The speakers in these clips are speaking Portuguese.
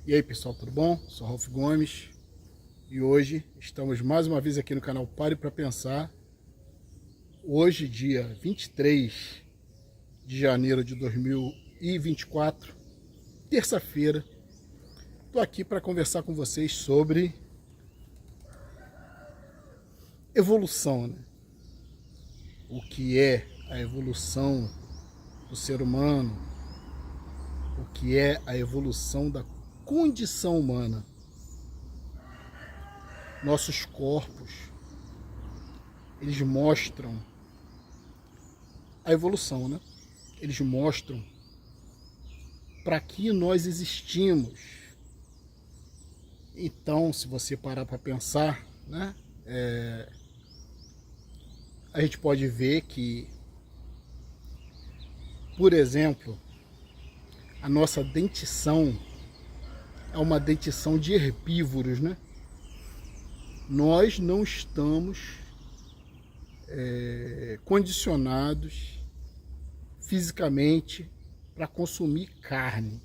E aí pessoal, tudo bom? Sou Ralph Gomes e hoje estamos mais uma vez aqui no canal Pare para Pensar. Hoje, dia 23 de janeiro de 2024, terça-feira, estou aqui para conversar com vocês sobre evolução, né? O que é a evolução do ser humano, o que é a evolução da condição humana. Nossos corpos, eles mostram a evolução, né? Eles mostram para que nós existimos. Então, se você parar para pensar, né? A gente pode ver que, por exemplo, a nossa dentição é uma dentição de herbívoros, né? Nós não estamos condicionados fisicamente para consumir carne.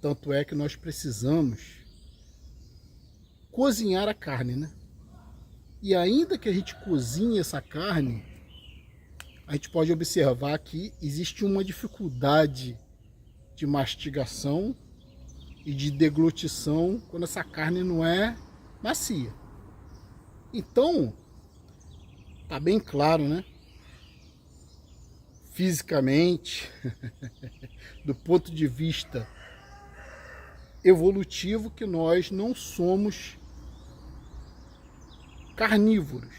Tanto é que nós precisamos cozinhar a carne, né? E ainda que a gente cozinhe essa carne, a gente pode observar que existe uma dificuldade de mastigação e de deglutição quando essa carne não é macia. Então, tá bem claro, né? Fisicamente, do ponto de vista evolutivo, que nós não somos carnívoros.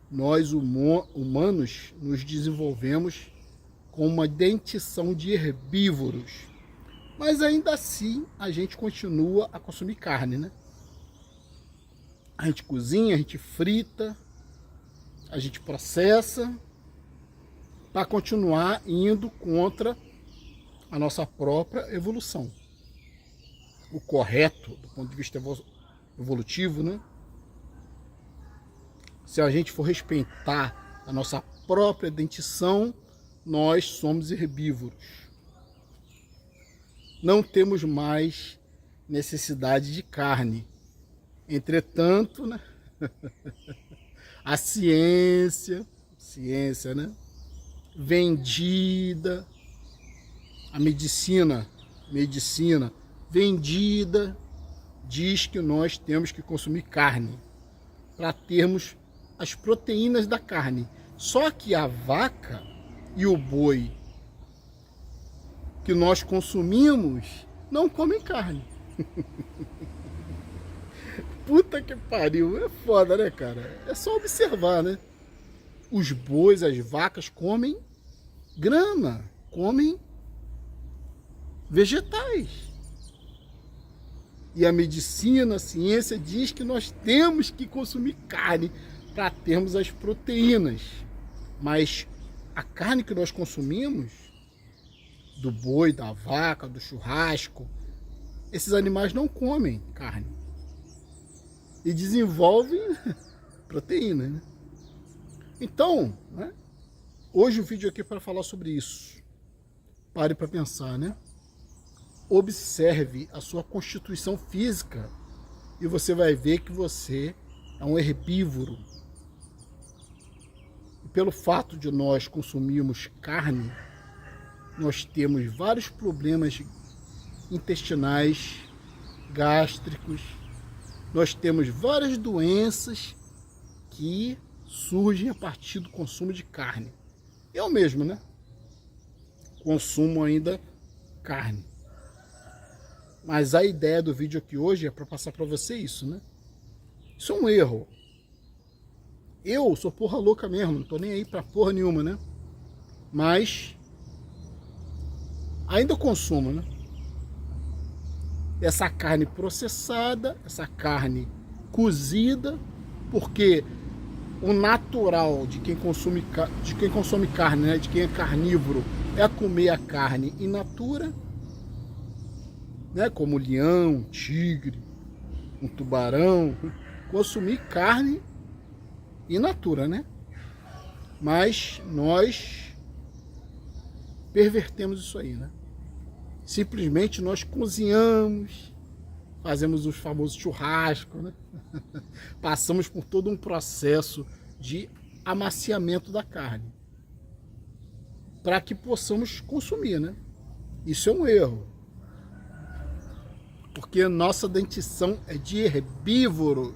Nós, humanos, nos desenvolvemos com uma dentição de herbívoros. Mas ainda assim, a gente continua a consumir carne, né? A gente cozinha, a gente frita, a gente processa para continuar indo contra a nossa própria evolução. O correto, do ponto de vista evolutivo, né? Se a gente for respeitar a nossa própria dentição, nós somos herbívoros. Não temos mais necessidade de carne. Entretanto, né? A ciência, né? Vendida, a medicina vendida, diz que nós temos que consumir carne para termos as proteínas da carne. Só que a vaca e o boi que nós consumimos não comem carne. Puta que pariu, é foda, né, cara? É só observar, né? Os bois, as vacas comem grama, comem vegetais. E a medicina, a ciência diz que nós temos que consumir carne para termos as proteínas. Mas a carne que nós consumimos, do boi, da vaca, do churrasco, esses animais não comem carne. E desenvolvem proteína, né? Então, né? Hoje o vídeo aqui é para falar sobre isso. Pare para pensar, né? Observe a sua constituição física e você vai ver que você é um herbívoro. E pelo fato de nós consumirmos carne, nós temos vários problemas intestinais, gástricos. Nós temos várias doenças que surgem a partir do consumo de carne. Eu mesmo, né? Consumo ainda carne. Mas a ideia do vídeo aqui hoje é para passar para você isso, né? Isso é um erro. Eu sou porra louca mesmo, não tô nem aí para porra nenhuma, né? Mas ainda consumo, né? Essa carne processada, essa carne cozida, porque o natural de quem consome carne, né, de quem é carnívoro, é comer a carne in natura, né, como leão, tigre, um tubarão, consumir carne in natura, né? Mas nós pervertemos isso aí, né? Simplesmente nós cozinhamos, fazemos os famosos churrascos, né? Passamos por todo um processo de amaciamento da carne para que possamos consumir, né? Isso é um erro, porque nossa dentição é de herbívoros.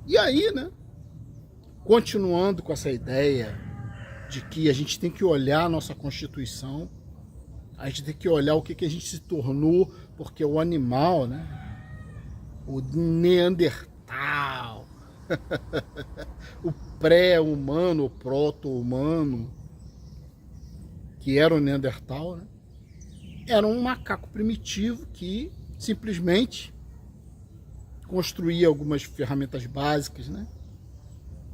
E aí, né? Continuando com essa ideia de que a gente tem que olhar a nossa Constituição, a gente tem que olhar o que a gente se tornou, porque o animal, né? O Neandertal, o pré-humano, o proto-humano, que era o Neandertal, né? Era um macaco primitivo que simplesmente construía algumas ferramentas básicas, né?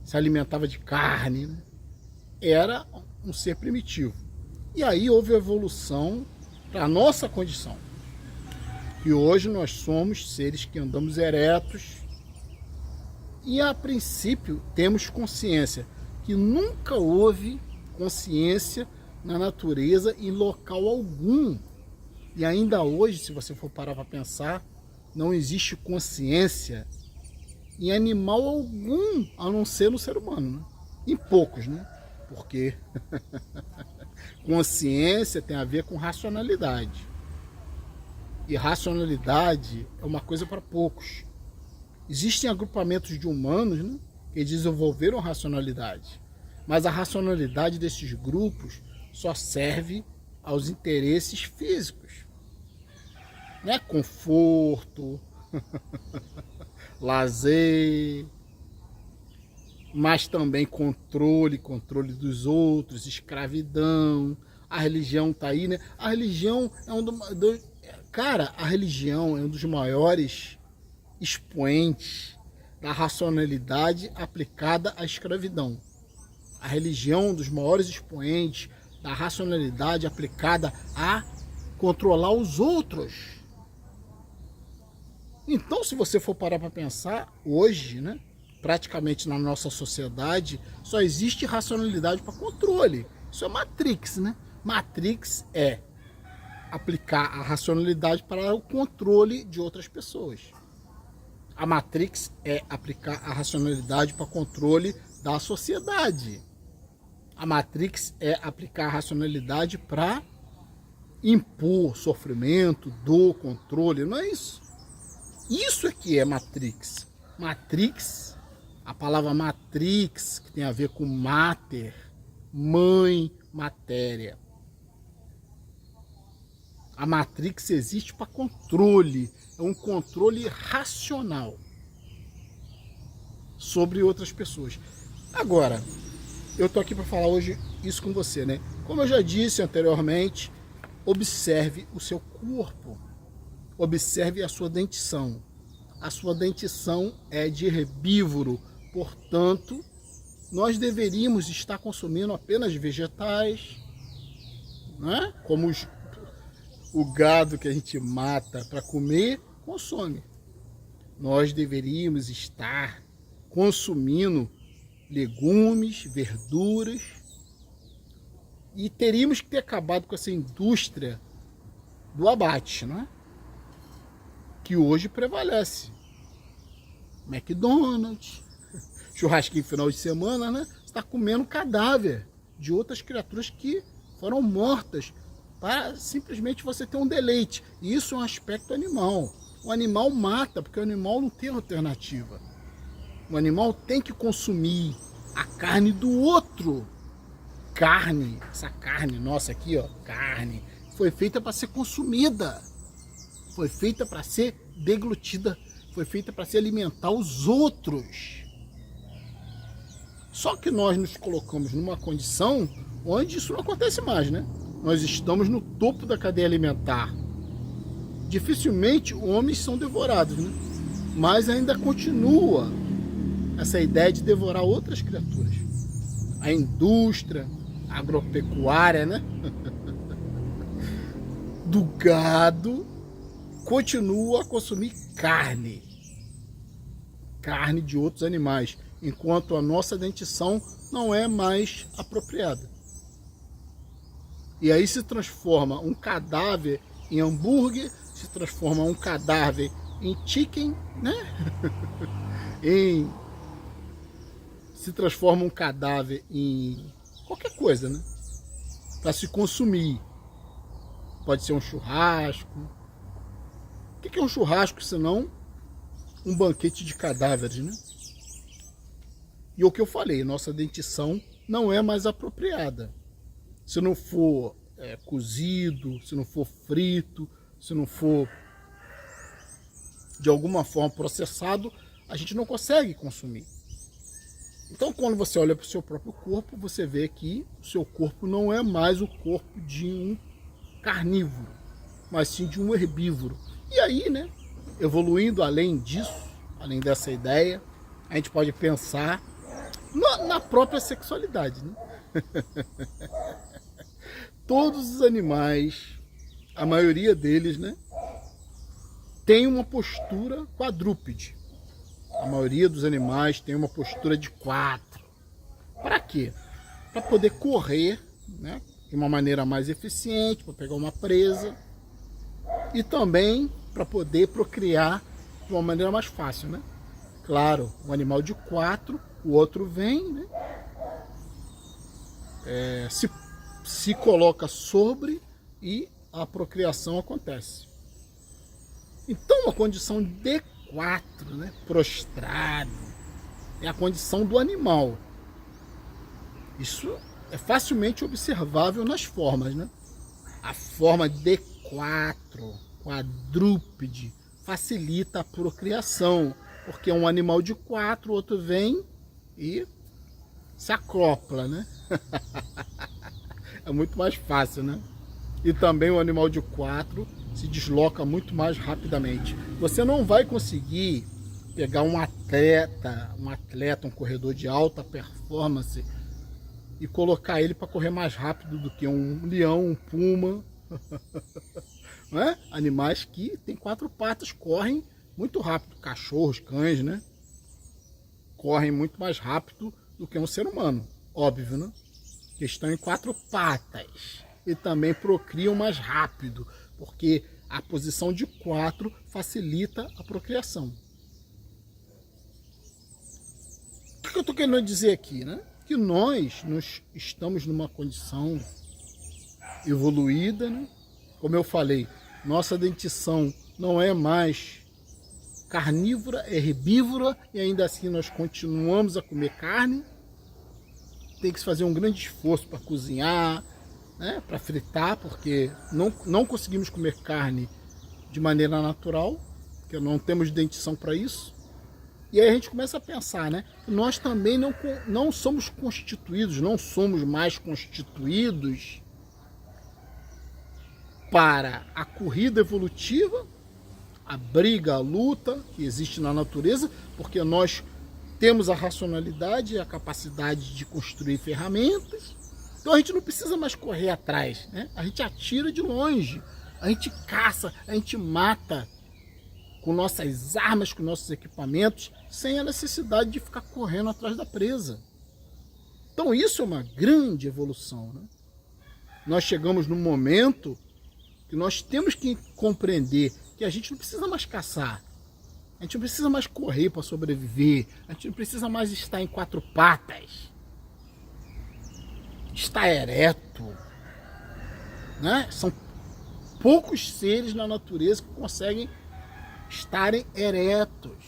Se alimentava de carne, né? Era um ser primitivo. E aí houve a evolução para a nossa condição. E hoje nós somos seres que andamos eretos e a princípio temos consciência, que nunca houve consciência na natureza em local algum. E ainda hoje, se você for parar para pensar, não existe consciência em animal algum, a não ser no ser humano, né? Em poucos, né? Porque consciência tem a ver com racionalidade. E racionalidade é uma coisa para poucos. Existem agrupamentos de humanos, né, que desenvolveram racionalidade. Mas a racionalidade desses grupos só serve aos interesses físicos. Né? Conforto, lazer, mas também controle dos outros, escravidão. A religião está aí, né? A religião é a religião é um dos maiores expoentes da racionalidade aplicada à escravidão. A religião é um dos maiores expoentes da racionalidade aplicada a controlar os outros. Então, se você for parar para pensar, hoje, né, praticamente na nossa sociedade, só existe racionalidade para controle. Isso é Matrix, né? Matrix é aplicar a racionalidade para o controle de outras pessoas. A Matrix é aplicar a racionalidade para o controle da sociedade. A Matrix é aplicar a racionalidade para impor sofrimento, dor, controle. Não é isso. Isso é que é Matrix. Matrix, a palavra Matrix, que tem a ver com mater, mãe, matéria. A Matrix existe para controle, é um controle racional sobre outras pessoas. Agora, eu tô aqui para falar hoje isso com você, né? Como eu já disse anteriormente, observe o seu corpo, observe a sua dentição. A sua dentição é de herbívoro, portanto, nós deveríamos estar consumindo apenas vegetais, né? Como o gado que a gente mata para comer, consome. Nós deveríamos estar consumindo legumes, verduras, e teríamos que ter acabado com essa indústria do abate, não é? Que hoje prevalece. McDonald's, churrasquinho final de semana, né? Você está comendo cadáver de outras criaturas que foram mortas para simplesmente você ter um deleite. E isso é um aspecto animal. O animal mata, porque o animal não tem alternativa. O animal tem que consumir a carne do outro. Carne, essa carne nossa aqui, ó, carne, foi feita para ser consumida. Foi feita para ser deglutida. Foi feita para se alimentar os outros. Só que nós nos colocamos numa condição onde isso não acontece mais, né? Nós estamos no topo da cadeia alimentar. Dificilmente homens são devorados, né? Mas ainda continua essa ideia de devorar outras criaturas. A indústria agropecuária, né? Do gado continua a consumir carne de outros animais, enquanto a nossa dentição não é mais apropriada. E aí se transforma um cadáver em hambúrguer, se transforma um cadáver em chicken, né? Se transforma um cadáver em qualquer coisa, né? Para se consumir. Pode ser um churrasco. O que é um churrasco senão um banquete de cadáveres, né? E o que eu falei, nossa dentição não é mais apropriada. Se não for cozido, se não for frito, se não for de alguma forma processado, a gente não consegue consumir. Então, quando você olha para o seu próprio corpo, você vê que o seu corpo não é mais o corpo de um carnívoro, mas sim de um herbívoro. E aí, né, evoluindo além disso, além dessa ideia, a gente pode pensar na própria sexualidade, né? Todos os animais, a maioria deles, né, tem uma postura quadrúpede. A maioria dos animais tem uma postura de 4. Para quê? Para poder correr, né, de uma maneira mais eficiente, para pegar uma presa. E também para poder procriar de uma maneira mais fácil, né? Claro, um animal de 4, o outro vem, né, se coloca sobre e a procriação acontece. Então a condição de 4, né, prostrado, é a condição do animal. Isso é facilmente observável nas formas, né? A forma de 4, quadrúpede, facilita a procriação, porque é um animal de 4, o outro vem e se acopla, né? É muito mais fácil, né? E também o animal de 4 se desloca muito mais rapidamente. Você não vai conseguir pegar um atleta, um corredor de alta performance e colocar ele para correr mais rápido do que um leão, um puma. Não é? Animais que têm 4 patas correm muito rápido. Cachorros, cães, né? Correm muito mais rápido do que um ser humano. Óbvio, né? Que estão em 4 patas. E também procriam mais rápido, porque a posição de 4 facilita a procriação. O que eu estou querendo dizer aqui, né? Que nós estamos numa condição evoluída, né? Como eu falei, nossa dentição não é mais carnívora, é herbívora, e ainda assim nós continuamos a comer carne. Tem que se fazer um grande esforço para cozinhar, né, para fritar, porque não conseguimos comer carne de maneira natural, porque não temos dentição para isso. E aí a gente começa a pensar, né, que nós também não somos constituídos, não somos mais constituídos para a corrida evolutiva, a briga, a luta que existe na natureza, porque nós temos a racionalidade e a capacidade de construir ferramentas. Então a gente não precisa mais correr atrás, né? A gente atira de longe, a gente caça, a gente mata com nossas armas, com nossos equipamentos, sem a necessidade de ficar correndo atrás da presa. Então isso é uma grande evolução, né? Nós chegamos num momento que nós temos que compreender que a gente não precisa mais caçar, a gente não precisa mais correr para sobreviver, a gente não precisa mais estar em 4 patas. Está ereto, né? São poucos seres na natureza que conseguem estarem eretos.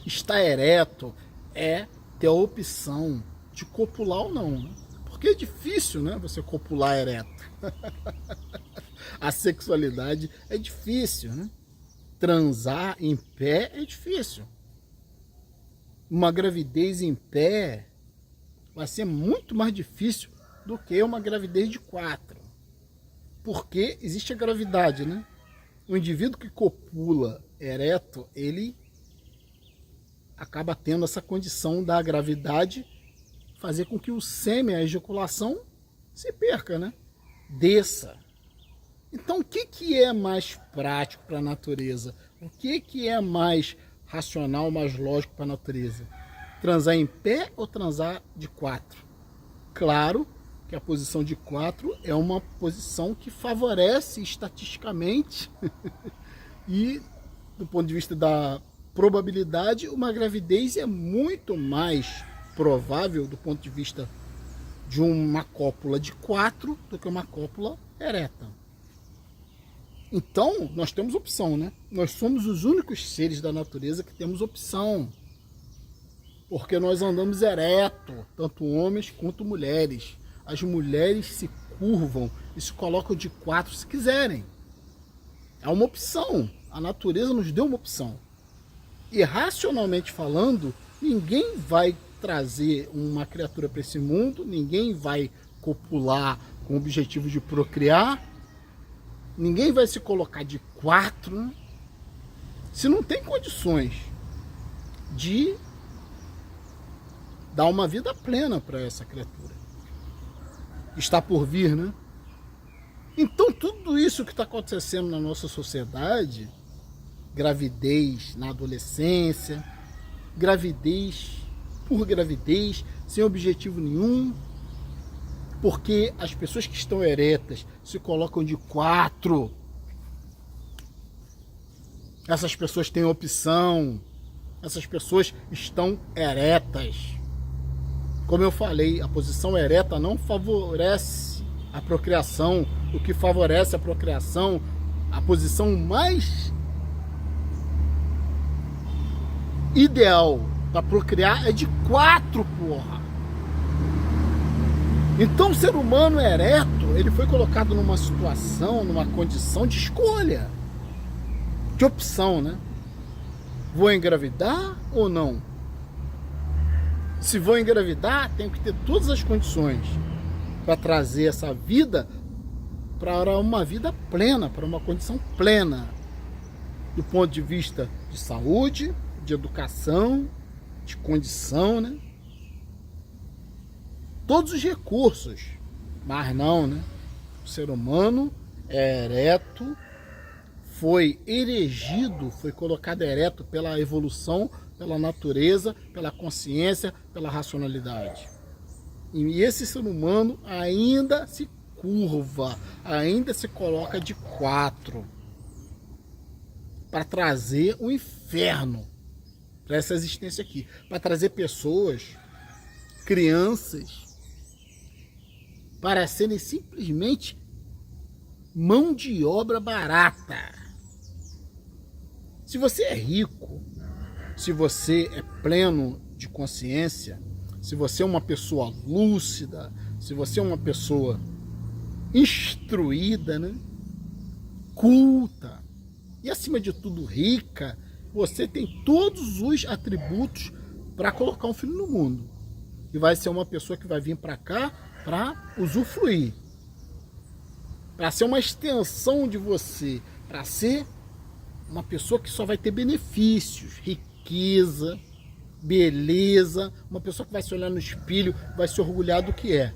Estar ereto é ter a opção de copular ou não, né? Porque é difícil, né, você copular ereto. A sexualidade é difícil, né? Transar em pé é difícil. Uma gravidez em pé vai ser muito mais difícil do que uma gravidez de 4. Porque existe a gravidade, né? O indivíduo que copula ereto, ele acaba tendo essa condição da gravidade fazer com que o sêmen, a ejaculação, se perca, né? Desça. Então, o que é mais prático para a natureza? O que é mais racional, mais lógico para a natureza? Transar em pé ou transar de 4? Claro que a posição de 4 é uma posição que favorece estatisticamente e, do ponto de vista da probabilidade, uma gravidez é muito mais provável do ponto de vista de uma cópula de 4 do que uma cópula ereta. Então, nós temos opção, né? Nós somos os únicos seres da natureza que temos opção. Porque nós andamos ereto, tanto homens quanto mulheres. As mulheres se curvam e se colocam de 4 se quiserem. É uma opção. A natureza nos deu uma opção. E racionalmente falando, ninguém vai trazer uma criatura para esse mundo, ninguém vai copular com o objetivo de procriar, ninguém vai se colocar de 4 se não tem condições de dar uma vida plena para essa criatura. Está por vir, né? Então tudo isso que está acontecendo na nossa sociedade, gravidez na adolescência, gravidez por gravidez, sem objetivo nenhum, porque as pessoas que estão eretas se colocam de 4. Essas pessoas têm opção, essas pessoas estão eretas. Como eu falei, a posição ereta não favorece a procriação. O que favorece a procriação, a posição mais ideal para procriar é de 4, porra. Então o ser humano ereto, ele foi colocado numa situação, numa condição de escolha, de opção, né? Vou engravidar ou não? Se vou engravidar, tenho que ter todas as condições para trazer essa vida para uma vida plena, para uma condição plena, do ponto de vista de saúde, de educação, de condição, né? Todos os recursos, mas não, né? O ser humano é ereto, foi erigido, foi colocado ereto pela evolução, pela natureza, pela consciência, pela racionalidade. E esse ser humano ainda se curva, ainda se coloca de 4 para trazer o inferno para essa existência aqui, para trazer pessoas, crianças, para serem simplesmente mão de obra barata. Se você é rico, se você é pleno de consciência, se você é uma pessoa lúcida, se você é uma pessoa instruída, né? Culta e, acima de tudo, rica, você tem todos os atributos para colocar um filho no mundo. E vai ser uma pessoa que vai vir para cá para usufruir, para ser uma extensão de você, para ser uma pessoa que só vai ter benefícios, riqueza, beleza, uma pessoa que vai se olhar no espelho, vai se orgulhar do que é.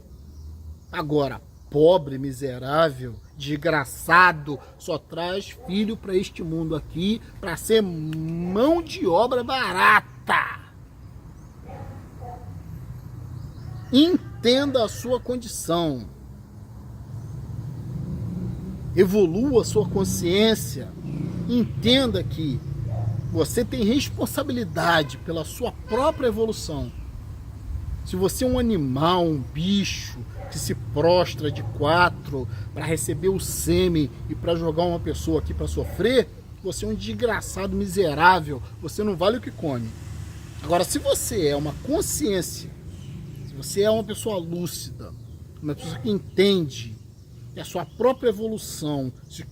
Agora, pobre, miserável, desgraçado, só traz filho para este mundo aqui para ser mão de obra barata. Entenda a sua condição. Evolua a sua consciência. Entenda que você tem responsabilidade pela sua própria evolução. Se você é um animal, um bicho, que se prostra de 4 para receber o sêmen e para jogar uma pessoa aqui para sofrer, você é um desgraçado miserável, você não vale o que come. Agora, se você é uma consciência, se você é uma pessoa lúcida, uma pessoa que entende que a sua própria evolução te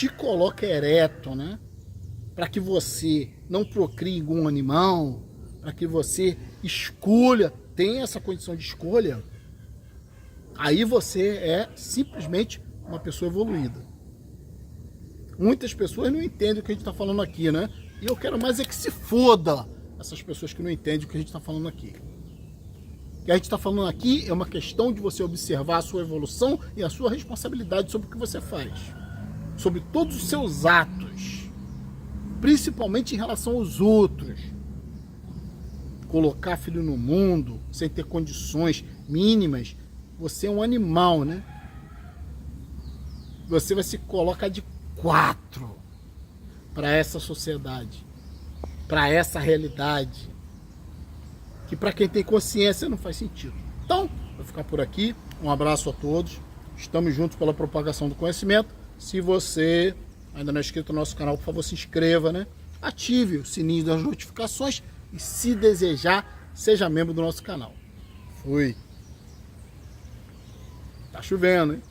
coloca ereto, né? Para que você não procrie igual um animal, para que você escolha, tenha essa condição de escolha, aí você é simplesmente uma pessoa evoluída. Muitas pessoas não entendem o que a gente está falando aqui, né? E eu quero mais é que se foda essas pessoas que não entendem o que a gente está falando aqui. O que a gente está falando aqui é uma questão de você observar a sua evolução e a sua responsabilidade sobre o que você faz. Sobre todos os seus atos. Principalmente em relação aos outros. Colocar filho no mundo sem ter condições mínimas, você é um animal, né? Você vai se colocar de quatro para essa sociedade, para essa realidade, que para quem tem consciência não faz sentido. Então, vou ficar por aqui. Um abraço a todos. Estamos juntos pela propagação do conhecimento. Se você ainda não é inscrito no nosso canal, por favor, se inscreva, né? Ative o sininho das notificações e, se desejar, seja membro do nosso canal. Fui. Tá chovendo, hein?